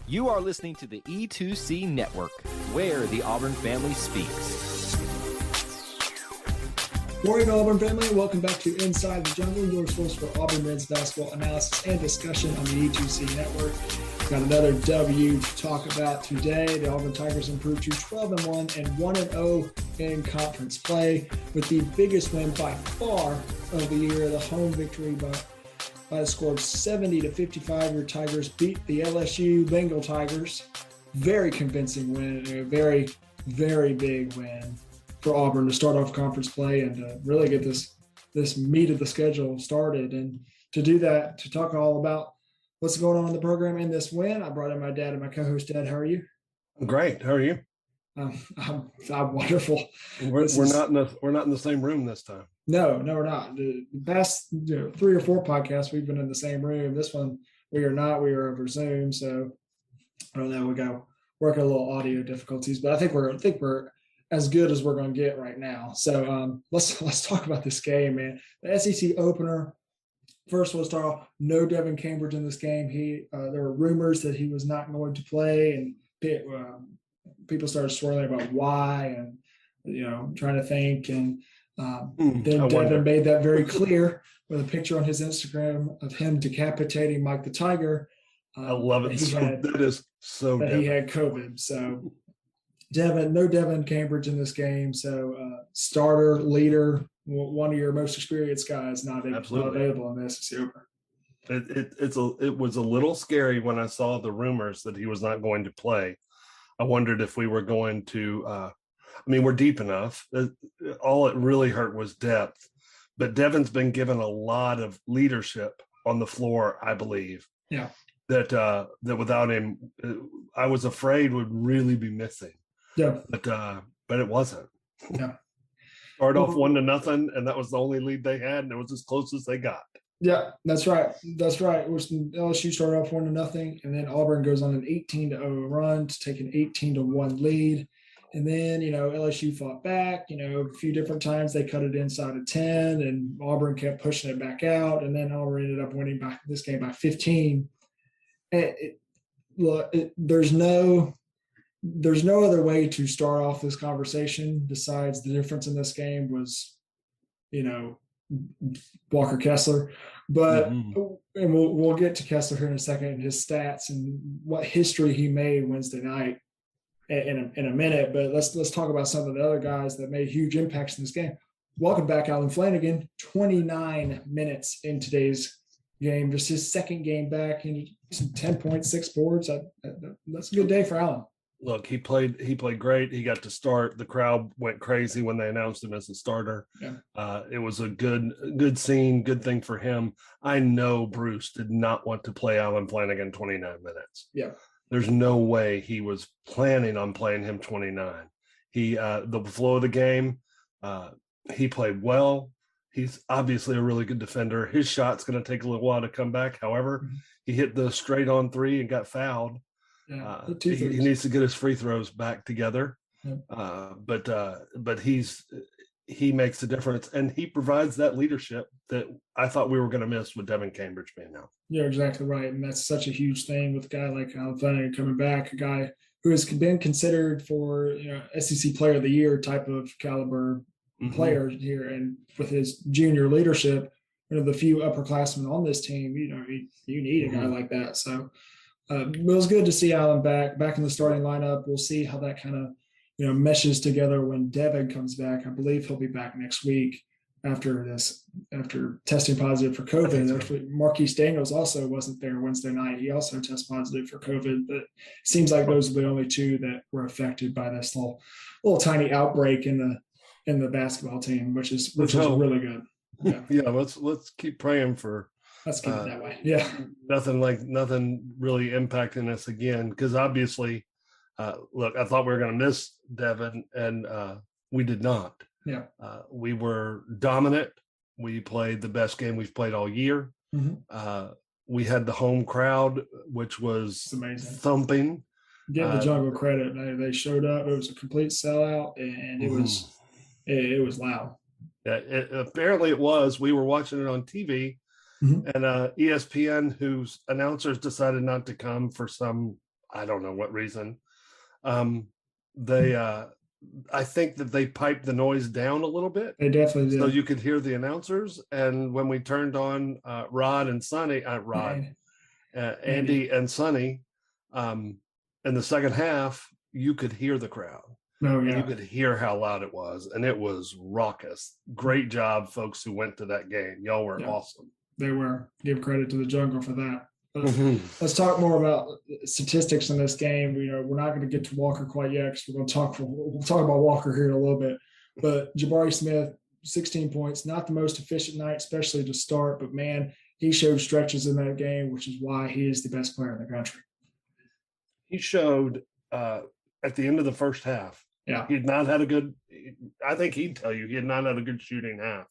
You are listening to the E2C Network, where the Auburn family speaks. Morning, Auburn family. Welcome back to Inside the Jungle, your source for Auburn men's basketball analysis and discussion on the E2C Network. Got another W to talk about today. The Auburn Tigers improved to 12-1 and 1-0 in conference play, with the biggest win by far of the year, the home victory by a score of 70-55. Your Tigers beat the LSU Bengal Tigers. Very convincing win, a very, very big win for Auburn to start off conference play and to really get this meat of the schedule started. And to do that, to talk all about what's going on in the program and this win, I brought in my dad and my co-host. Dad, how are you? I'm great. How are you? I'm wonderful. We're not in the same room this time. No, we're not. The past 3 or 4 podcasts we've been in the same room. This one we are not. We are over Zoom. So I don't know. We got to work a little audio difficulties, but I think we're as good as we're going to get right now. So let's talk about this game, man. The SEC opener. First, we'll start off. No Devin Cambridge in this game. There were rumors that he was not going to play, and people started swirling about why, and trying to think. And then Devin made that very clear with a picture on his Instagram of him decapitating Mike the Tiger. I love it. That is so. That he had COVID. So no Devin Cambridge in this game. So starter, leader, one of your most experienced guys not available in the SEC Open. It was a little scary when I saw the rumors that he was not going to play. I wondered if we were going to. We're deep enough. All it really hurt was depth. But Devin's been given a lot of leadership on the floor, I believe. Yeah. That without him, I was afraid would really be missing. Yeah. But it wasn't. Yeah. Started off 1-0, and that was the only lead they had, and it was as close as they got. Yeah, that's right. LSU started off 1-0, and then Auburn goes on an 18-0 run to take an 18-1 lead. And then, LSU fought back, a few different times. They cut it inside of 10, and Auburn kept pushing it back out. And then Auburn ended up winning this game by 15. There's no other way to start off this conversation besides the difference in this game was, Walker Kessler. But and we'll get to Kessler here in a second and his stats and what history he made Wednesday night in a minute. But let's talk about some of the other guys that made huge impacts in this game. Welcome back, Alan Flanagan. 29 minutes in today's game, just his second game back, and 10.6 boards. That's a good day for Alan. Look, he played great. He got to start. The crowd went crazy when they announced him as a starter. Yeah. It was a good scene, good thing for him. I know Bruce did not want to play Alan Flanagan 29 minutes. Yeah. There's no way he was planning on playing him 29. The flow of the game, he played well. He's obviously a really good defender. His shot's going to take a little while to come back. However, he hit the straight on 3 and got fouled. Yeah, he needs to get his free throws back together. Yeah. But he makes a difference, and he provides that leadership that I thought we were going to miss with Devin Cambridge being out. You're exactly right, and that's such a huge thing with a guy like Alan Flanagan coming back, a guy who has been considered for SEC Player of the Year type of caliber player here, and with his junior leadership, the few upperclassmen on this team, you need a guy like that. So it was good to see Alan back in the starting lineup. We'll see how that kind of meshes together when Devin comes back. I believe he'll be back next week after testing positive for COVID. Actually, Marquise Daniels also wasn't there Wednesday night. He also tested positive for COVID, but it seems like those are the only 2 that were affected by this little tiny outbreak in the basketball team, which is really good. Yeah. Yeah. Let's keep praying for. Let's keep it that way. Yeah. Nothing really impacting us again, because obviously. Look, I thought we were going to miss Devin, and we did not. Yeah. We were dominant. We played the best game we've played all year. Mm-hmm. We had the home crowd, which was amazing, thumping. Give the Jungle credit. They showed up. It was a complete sellout, and it was loud. Yeah, apparently it was. We were watching it on TV, and ESPN, whose announcers decided not to come for some I don't know what reason. They I think that they piped the noise down a little bit. They definitely did. So you could hear the announcers. And when we turned on Andy and Sonny, in the second half, you could hear the crowd. Oh, yeah. And you could hear how loud it was. And it was raucous. Great job, folks who went to that game. Y'all were awesome. They were. Give credit to the Jungle for that. Let's talk more about statistics in this game. We're not going to get to Walker quite yet because we'll talk about Walker here in a little bit. But Jabari Smith, 16 points, not the most efficient night, especially to start. But man, he showed stretches in that game, which is why he is the best player in the country. He showed at the end of the first half. Yeah, he had not had a good. I think he'd tell you he had not had a good shooting half,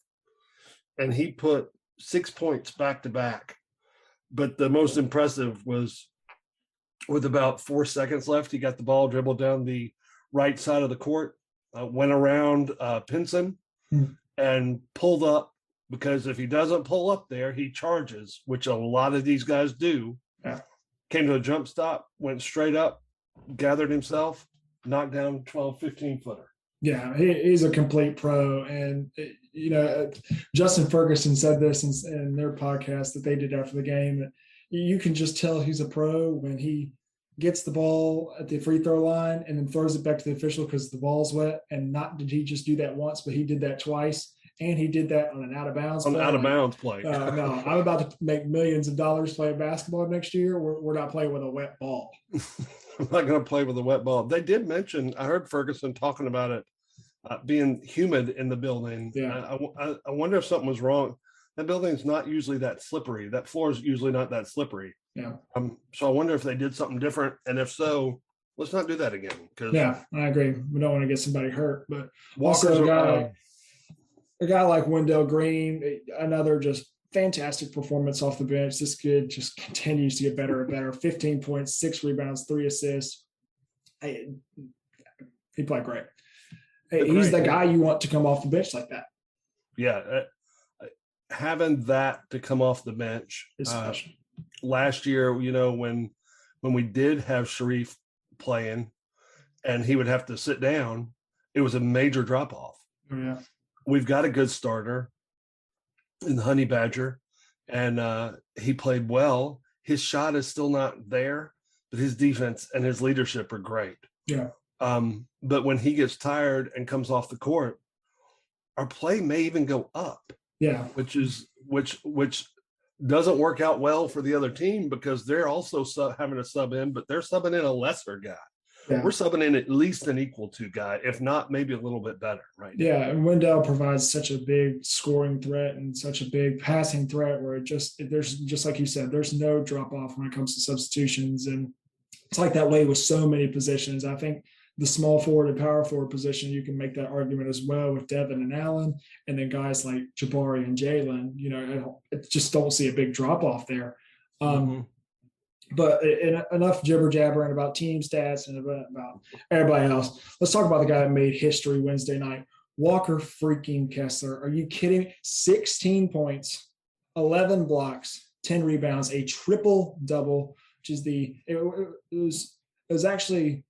and he put 6 points back to back. But the most impressive was with about 4 seconds left, he got the ball, dribbled down the right side of the court, went around Pinson and pulled up, because if he doesn't pull up there, he charges, which a lot of these guys do. Yeah. Came to a jump stop, went straight up, gathered himself, knocked down 12, 15-footer. Yeah, he's a complete pro. And, Justin Ferguson said this in their podcast that they did after the game. You can just tell he's a pro when he gets the ball at the free throw line and then throws it back to the official because the ball's wet. And not did he just do that once, but he did that twice. And he did that on an out-of-bounds play. Out-of-bounds play. No, I'm about to make millions of dollars playing basketball next year. We're not playing with a wet ball. I'm not going to play with a wet ball. They did mention, I heard Ferguson talking about it, being humid in the building. Yeah. I wonder if something was wrong. That building's not usually that slippery. That floor is usually not that slippery. Yeah. So I wonder if they did something different. And if so, let's not do that again. Yeah, I agree. We don't want to get somebody hurt. But Walker's also a guy like Wendell Green, another just fantastic performance off the bench. This kid just continues to get better and better. 15 points, 6 rebounds, 3 assists. He played great. He's the guy you want to come off the bench like that. Yeah. Having that to come off the bench. Last year, when we did have Sharif playing and he would have to sit down, it was a major drop-off. Oh, yeah. We've got a good starter in the Honey Badger, and he played well. His shot is still not there, but his defense and his leadership are great. Yeah. But when he gets tired and comes off the court, our play may even go up. Yeah. Which doesn't work out well for the other team because they're also having to sub in, but they're subbing in a lesser guy. Yeah. We're subbing in at least an equal to guy, if not maybe a little bit better right now. Yeah, and Wendell provides such a big scoring threat and such a big passing threat where there's just like you said, there's no drop off when it comes to substitutions. And it's like that way with so many positions. I think the small forward and power forward position, you can make that argument as well with Devin and Allen, and then guys like Jabari and Jalen. I just don't see a big drop off there. But enough jibber jabbering about team stats and about everybody else. Let's talk about the guy that made history Wednesday night, Walker freaking Kessler. Are you kidding? 16 points, 11 blocks, 10 rebounds, a triple double, which is it was actually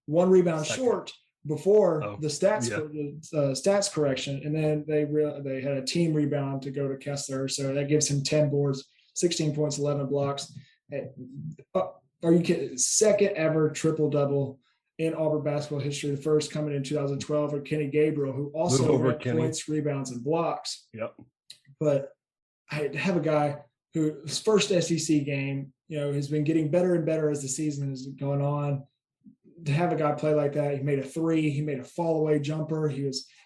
one rebound short before the stats correction, and then they had a team rebound to go to Kessler, so that gives him 10 boards, 16 points, 11 blocks. Are you kidding? Second ever triple double in Auburn basketball history. The first coming in 2012 for Kenny Gabriel, who also had points, rebounds, and blocks. Yep. But I have a guy whose first SEC game, has been getting better and better as the season is going on. To have a guy play like that, he made a 3, he made a fall away jumper.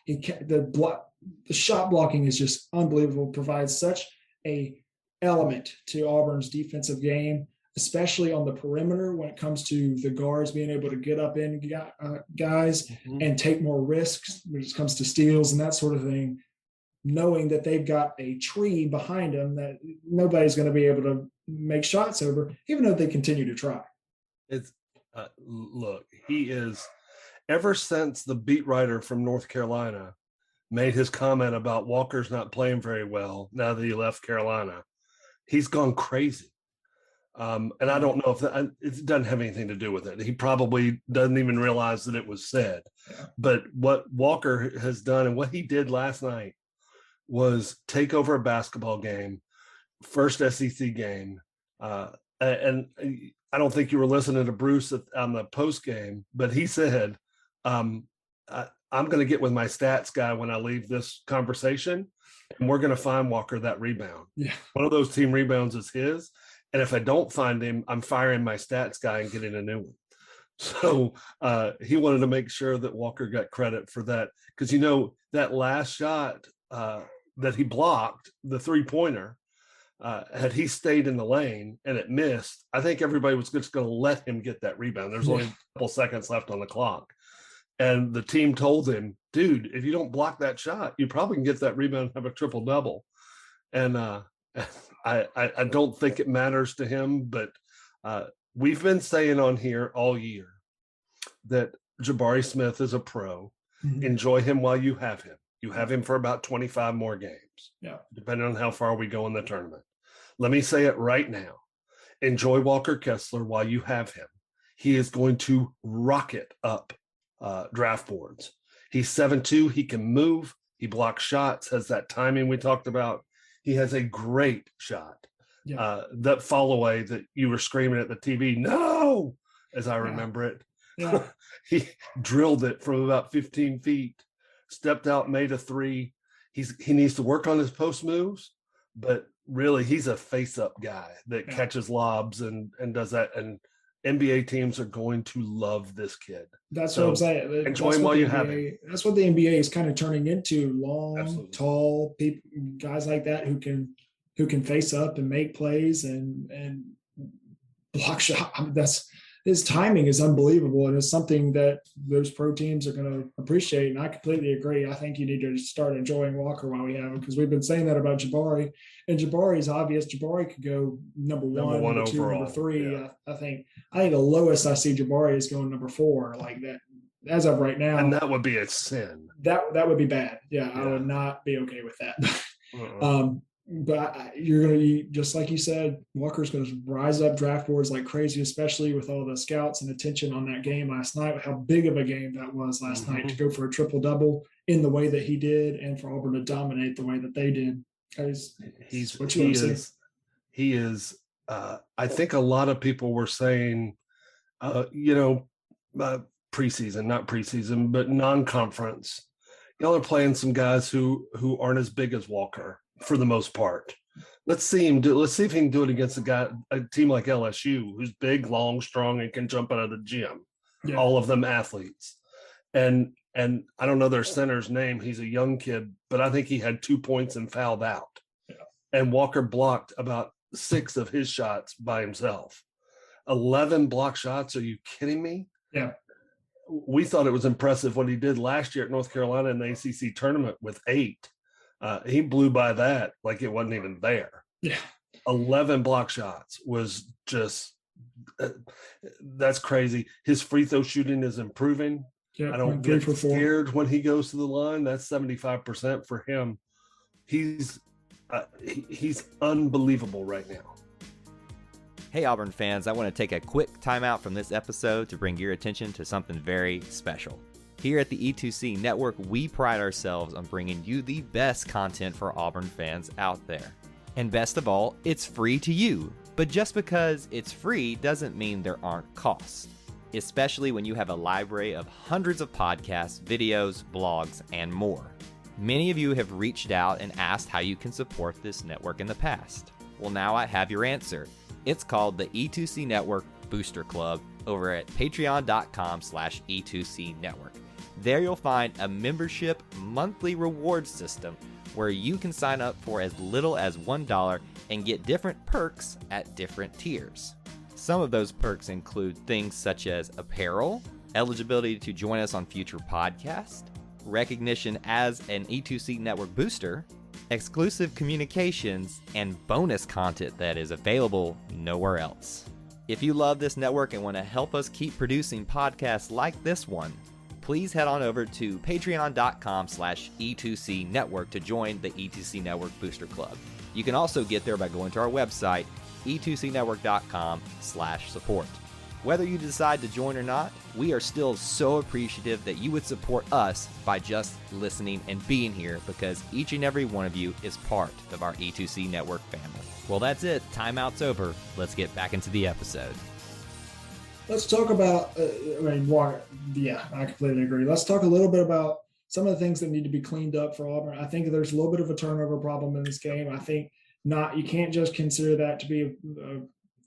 The shot blocking is just unbelievable. Provides such a element to Auburn's defensive game, especially on the perimeter when it comes to the guards being able to get up in guys and take more risks when it comes to steals and that sort of thing, knowing that they've got a tree behind them that nobody's going to be able to make shots over, even though they continue to try. It's look, he is, ever since the beat writer from North Carolina made his comment about Walker's not playing very well now that he left Carolina, he's gone crazy. And I don't know if it doesn't have anything to do with it. He probably doesn't even realize that it was said. Yeah. But what Walker has done and what he did last night was take over a basketball game, first SEC game. And I don't think you were listening to Bruce on the post game, but he said, I'm going to get with my stats guy when I leave this conversation, and we're going to find Walker that rebound. Yeah. One of those team rebounds is his. And if I don't find him, I'm firing my stats guy and getting a new one. So he wanted to make sure that Walker got credit for that. Because, that last shot that he blocked, the 3-pointer, had he stayed in the lane and it missed, I think everybody was just going to let him get that rebound. There's only a couple seconds left on the clock. And the team told him, dude, if you don't block that shot, you probably can get that rebound and have a triple-double. And I don't think it matters to him, but we've been saying on here all year that Jabari Smith is a pro. Mm-hmm. Enjoy him while you have him. You have him for about 25 more games, depending on how far we go in the tournament. Let me say it right now. Enjoy Walker Kessler while you have him. He is going to rocket up draft boards. He's 7'2". He can move. He blocks shots, has that timing we talked about. He has a great shot. That fall away that you were screaming at the TV, no, as I remember it. Yeah. He drilled it from about 15 feet, stepped out, made a 3. He needs to work on his post moves, but really he's a face-up guy that catches lobs and does that. And NBA teams are going to love this kid. That's what I'm saying. Enjoy him while you have him. That's what the NBA is kind of turning into: long, tall people, guys like that who can face up and make plays and block shot. I mean, his timing is unbelievable, and it's something that those pro teams are going to appreciate. And I completely agree. I think you need to start enjoying Walker while we have him, because we've been saying that about Jabari. And Jabari is obvious. Jabari could go number one, number 2, overall. number 3. Yeah. I think the lowest I see Jabari is going number 4, like that as of right now. And that would be a sin. That would be bad. Yeah, I would not be okay with that. But you're going to, just like you said, Walker's going to rise up draft boards like crazy, especially with all the scouts and attention on that game last night, how big of a game that was last night to go for a triple-double in the way that he did, and for Auburn to dominate the way that they did. He is. I think a lot of people were saying, preseason, not preseason, but non-conference. Y'all are playing some guys who aren't as big as Walker for the most part. Let's see if he can do it against a team like LSU, who's big, long, strong, and can jump out of the gym. Yeah. All of them athletes. And I don't know their center's name. He's a young kid, but I think he had 2 points and fouled out. Yeah. And Walker blocked about 6 of his shots by himself. 11 block shots. Are you kidding me? Yeah. We thought it was impressive what he did last year at North Carolina in the ACC tournament with 8. He blew by that like it wasn't even there. Yeah. 11 block shots was just that's crazy. His free throw shooting is improving. Yeah, I don't get scared when he goes to the line. That's 75% for him. He's unbelievable right now. Hey Auburn fans, I want to take a quick timeout from this episode to bring your attention to something very special. Here at the E2C Network, we pride ourselves on bringing you the best content for Auburn fans out there. And best of all, it's free to you. But just because it's free doesn't mean there aren't costs, especially when you have a library of hundreds of podcasts, videos, blogs, and more. Many of you have reached out and asked how you can support this network in the past. Well, now I have your answer. It's called the E2C Network Booster Club over at patreon.com/E2C Network. There you'll find a membership monthly reward system where you can sign up for as little as $1 and get different perks at different tiers. Some of those perks include things such as apparel, eligibility to join us on future podcasts, recognition as an E2C Network booster, exclusive communications, and bonus content that is available nowhere else. If you love this network and want to help us keep producing podcasts like this one, please head on over to patreon.com/E2C Network to join the E2C Network Booster Club. You can also get there by going to our website, e2cnetwork.com/support. Whether you decide to join or not, we are still so appreciative that you would support us by just listening and being here, because each and every one of you is part of our E2C Network family. Well, that's it. Timeout's over. Let's get back into the episode. Let's talk about, I completely agree. Let's talk a little bit about some of the things that need to be cleaned up for Auburn. I think there's a little bit of a turnover problem in this game. I think you can't just consider that to be a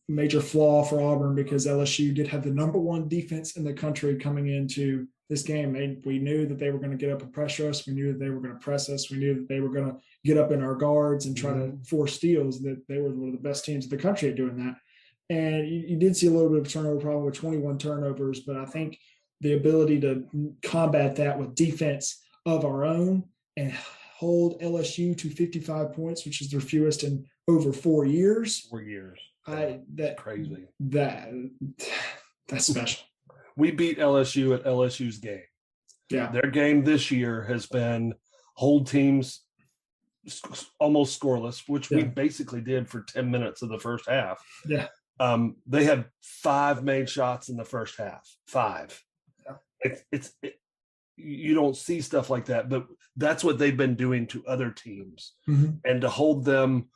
major flaw for Auburn, because LSU did have the number one defense in the country coming into this game. We knew that they were going to get up and pressure us. We knew that they were going to press us. We knew that they were going to get up in our guards and try to force steals, that they were one of the best teams in the country at doing that. And you did see a little bit of a turnover problem with 21 turnovers, but I think the ability to combat that with defense of our own and hold LSU to 55 points, which is their fewest in over 4 years. 4 years. That's crazy. That's special. We beat LSU at LSU's game. Yeah. Their game this year has been hold teams almost scoreless, which we basically did for 10 minutes of the first half. Yeah. They had 5 made shots in the first half. 5. Yeah. You don't see stuff like that, but that's what they've been doing to other teams. Mm-hmm. And to hold them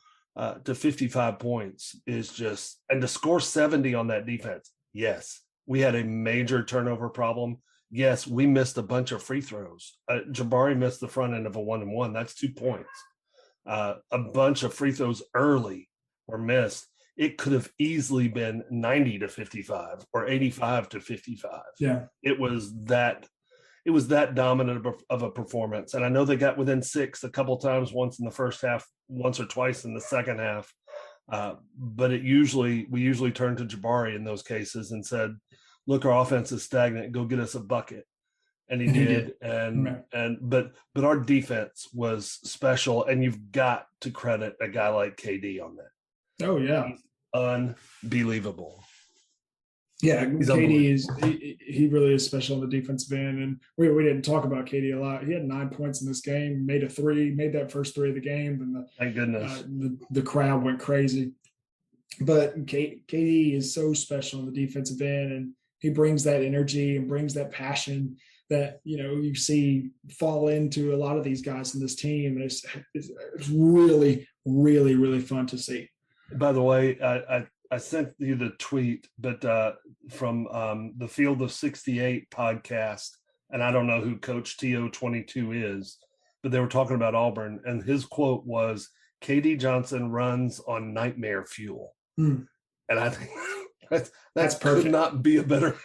to 55 points is just, and to score 70 on that defense. Yes, we had a major turnover problem. Yes, we missed a bunch of free throws. Jabari missed the front end of a 1-and-1. That's 2 points. A bunch of free throws early were missed. It could have easily been 90-55 or 85-55. Yeah. It was that dominant of a performance. And I know they got within 6 a couple times, once in the first half, once or twice in the second half. But we usually turned to Jabari in those cases and said, look, our offense is stagnant. Go get us a bucket. And he did. But our defense was special. And you've got to credit a guy like KD on that. Oh, yeah. He's unbelievable. Yeah, KD he really is special on the defensive end, and we didn't talk about KD a lot. He had 9 points in this game, made that first 3 of the game, and thank goodness the crowd went crazy. But KD is so special on the defensive end, and he brings that energy and brings that passion that you see fall into a lot of these guys in this team, and it's really, really, really fun to see. By the way, I sent you the tweet, but from the Field of 68 podcast, and I don't know who Coach TO22 is, but they were talking about Auburn, and his quote was, KD Johnson runs on nightmare fuel. And I think that could not be a better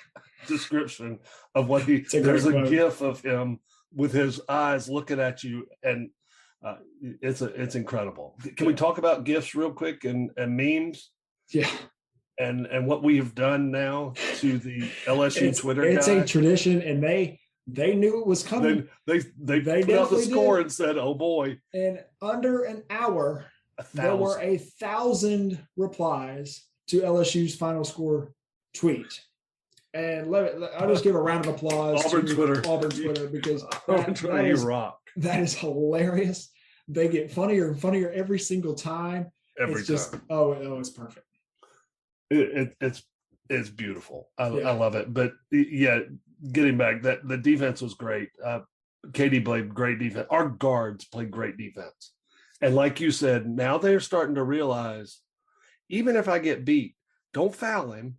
description of what there's a gif of him with his eyes looking at you, and it's incredible. Can we talk about GIFs real quick and memes? Yeah. And what we have done now to the LSU Twitter it's guy. A tradition, and they knew it was coming. They put out the score and said, oh boy. And under an hour, there were 1,000 replies to LSU's final score tweet. And I'll just give a round of applause Auburn to Twitter, because you rock. That is hilarious. They get funnier and funnier every single time. It's perfect. It's beautiful. I love it. But yeah, getting back, that the defense was great. KD played great defense. Our guards played great defense. And like you said, now they're starting to realize, even if I get beat, don't foul him.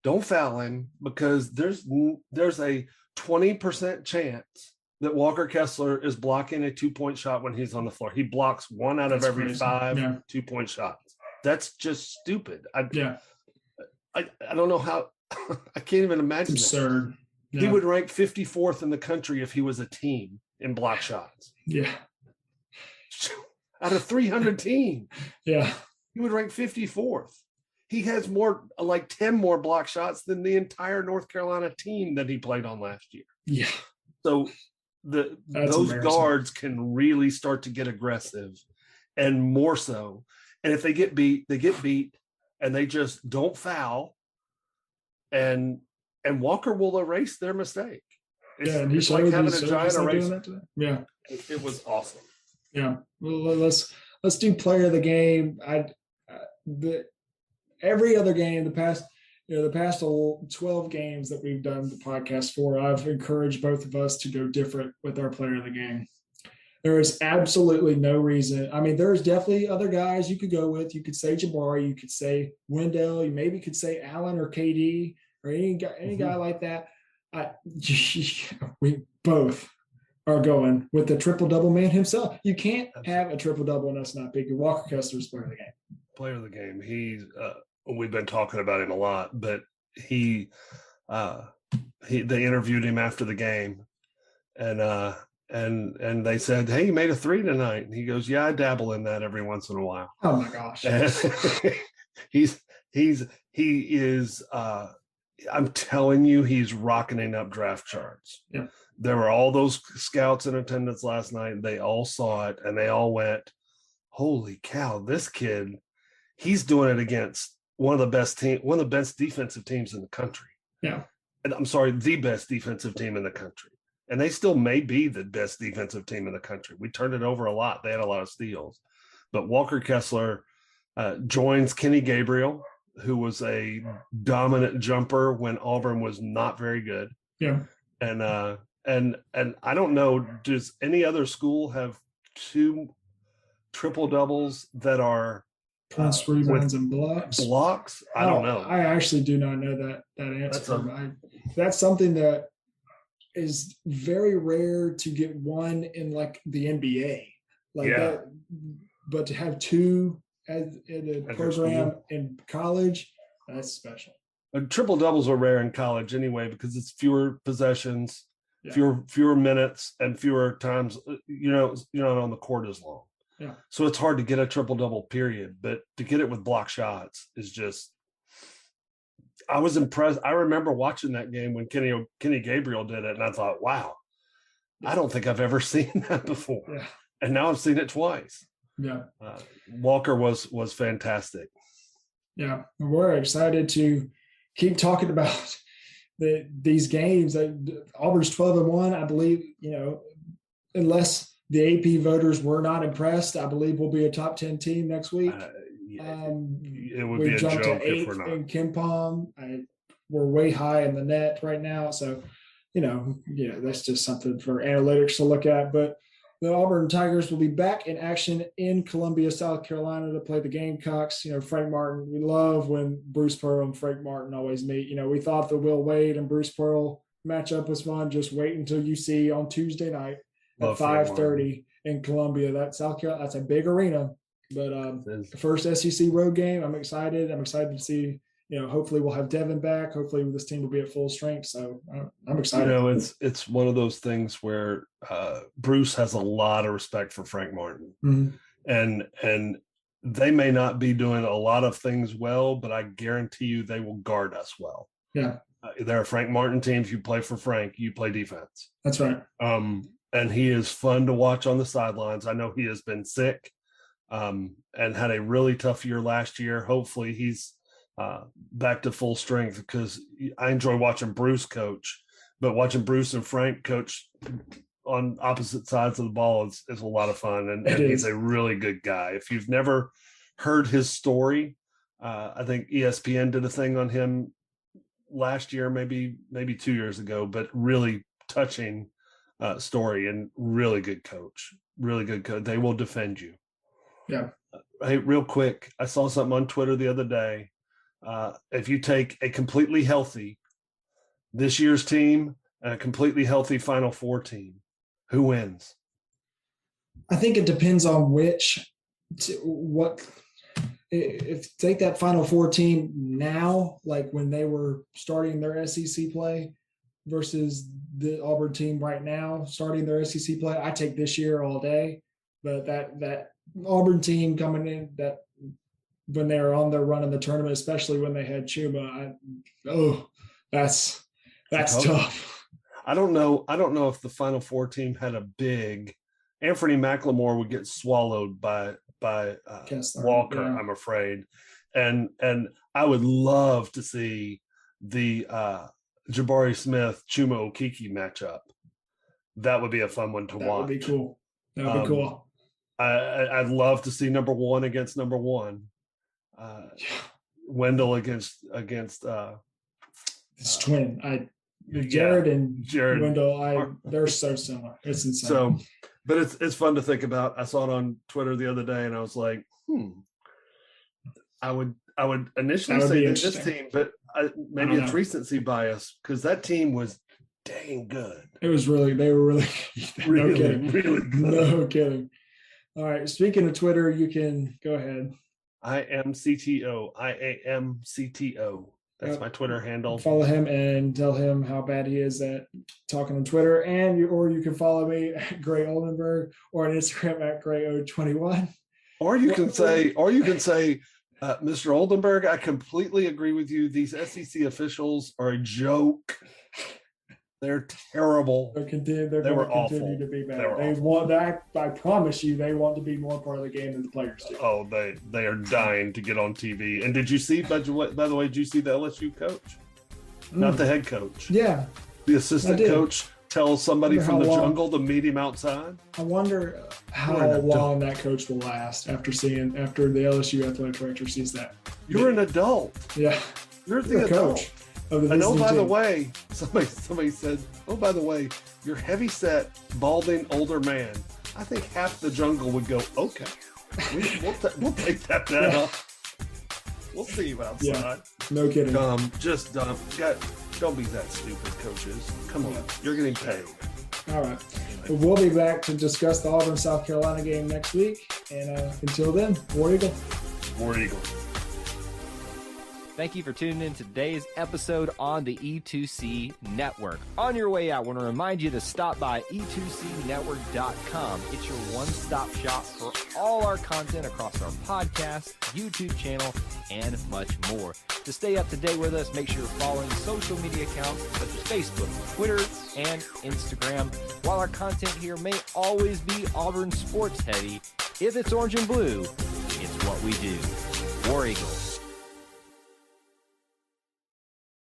Don't foul him, because there's a 20% chance that Walker Kessler is blocking a 2-point shot when he's on the floor. He blocks 1 out of every 5 2-point shots. That's just stupid. I don't know how. I can't even imagine. It's absurd. He would rank 54th in the country if he was a team in block shots. Yeah. Out of 300 teams. Yeah. He would rank 54th. He has more, like 10 more block shots than the entire North Carolina team that he played on last year. Yeah. So those guards can really start to get aggressive, and more so. And if they get beat, and they just don't foul, and Walker will erase their mistake. It's like having a giant eraser. Yeah. It was awesome. Yeah. Well, let's do player of the game. every other game, the past 12 games that we've done the podcast for, I've encouraged both of us to go different with our player of the game. There is absolutely no reason. I mean, there's definitely other guys you could go with. You could say Jabari, you could say Wendell, you maybe could say Allen or KD or any guy like that. We both are going with the triple-double man himself. You can't have a triple-double and us not pick Walker Kessler's player of the game. Player of the game. He's we've been talking about him a lot, but they interviewed him after the game, and they said, "Hey, you made a 3 tonight." And he goes, "Yeah, I dabble in that every once in a while." Oh my gosh. He is I'm telling you, he's rocketing up draft charts. Yeah. There were all those scouts in attendance last night. They all saw it and they all went, "Holy cow, this kid, he's doing it against one of the best defensive teams in the country." Yeah. And I'm sorry, the best defensive team in the country. And they still may be the best defensive team in the country. We turned it over a lot. They had a lot of steals. But Walker Kessler joins Kenny Gabriel, who was a dominant jumper when Auburn was not very good. Yeah. And I don't know, does any other school have 2 triple doubles that are points, rebounds, and blocks? I don't know. I actually do not know that answer. That's something that is very rare to get one in like the NBA, that. But to have 2 in a program in college, that's special. Triple doubles are rare in college anyway because it's fewer possessions, fewer minutes, and fewer times. You're not on the court as long. Yeah. So it's hard to get a triple double. Period. But to get it with block shots is just. I was impressed. I remember watching that game when Kenny Gabriel did it, and I thought, "Wow, I don't think I've ever seen that before." Yeah. And now I've seen it twice. Yeah. Walker was fantastic. Yeah. We're excited to keep talking about these games. Auburn's 12-1, I believe, unless the AP voters were not impressed, I believe we'll be a top 10 team next week. It would be a joke if we're not. In KenPom. We're way high in the net right now. So, that's just something for analytics to look at. But the Auburn Tigers will be back in action in Columbia, South Carolina to play the Gamecocks. Frank Martin, we love when Bruce Pearl and Frank Martin always meet. We thought the Will Wade and Bruce Pearl matchup was fun. Just wait until you see on Tuesday night at 5:30 in Columbia. That's a big arena. But the first SEC road game, I'm excited. I'm excited to see, hopefully we'll have Devin back. Hopefully this team will be at full strength. So I'm excited. It's one of those things where Bruce has a lot of respect for Frank Martin. Mm-hmm. And they may not be doing a lot of things well, but I guarantee you they will guard us well. Yeah. There are Frank Martin teams. You play for Frank, you play defense. That's right. And he is fun to watch on the sidelines. I know he has been sick. And had a really tough year last year. Hopefully he's back to full strength because I enjoy watching Bruce coach, but watching Bruce and Frank coach on opposite sides of the ball is a lot of fun. And he's a really good guy. If you've never heard his story, I think ESPN did a thing on him last year, maybe 2 years ago, but really touching story and really good coach. They will defend you. Yeah. Hey, real quick, I saw something on Twitter the other day. If you take a completely healthy this year's team and a completely healthy Final Four team, who wins? I think it depends on if take that Final Four team now, like when they were starting their SEC play versus the Auburn team right now starting their SEC play, I take this year all day. But that Auburn team coming in, that when they were on their run in the tournament, especially when they had Chuma, that's tough. I don't know if the Final Four team had a big. Anthony McLemore would get swallowed by Walker, yeah. I'm afraid, and I would love to see the Jabari Smith Chuma Okeke matchup. That would be a fun one to watch. That would be cool. That would be cool. I'd love to see number one against number one. Wendell against It's twin. Jared and Jared Wendell, they're so similar. It's insane. So, but it's fun to think about. I saw it on Twitter the other day, and I was like, I would initially say this team, but maybe it's recency bias because that team was dang good. They were really no kidding. Really good. No kidding. All right. Speaking of Twitter, you can go ahead. I am CTO. That's my Twitter handle. Follow him and tell him how bad he is at talking on Twitter. Or you can follow me at Gray Oldenburg or on Instagram at Gray021. Or you can say, Mr. Oldenburg, I completely agree with you. These SEC officials are a joke. They're terrible. They were continue to be bad. I promise you, they want to be more part of the game than the players do. Oh, they are dying to get on TV. And did you see, by the way, did you see the LSU coach? Not the head coach. Yeah. The assistant coach tells somebody from the jungle to meet him outside. I wonder how long that coach will last after the LSU athletic director sees that. You're an adult. Yeah. You're the adult. Coach. And by the way, somebody said, oh, by the way, you're heavy-set, balding, older man. I think half the jungle would go, okay, we'll take that bet up. We'll see you outside. Yeah, no kidding. Just dumb. Don't be that stupid, coaches. Come on, you're getting paid. All right. We'll be back to discuss the Auburn, South Carolina game next week. And until then, War Eagle. War Eagle. Thank you for tuning in to today's episode on the E2C Network. On your way out, I want to remind you to stop by e2cnetwork.com. It's your one-stop shop for all our content across our podcast, YouTube channel, and much more. To stay up to date with us, make sure you're following social media accounts such as Facebook, Twitter, and Instagram. While our content here may always be Auburn sports heavy, if it's orange and blue, it's what we do. War Eagle.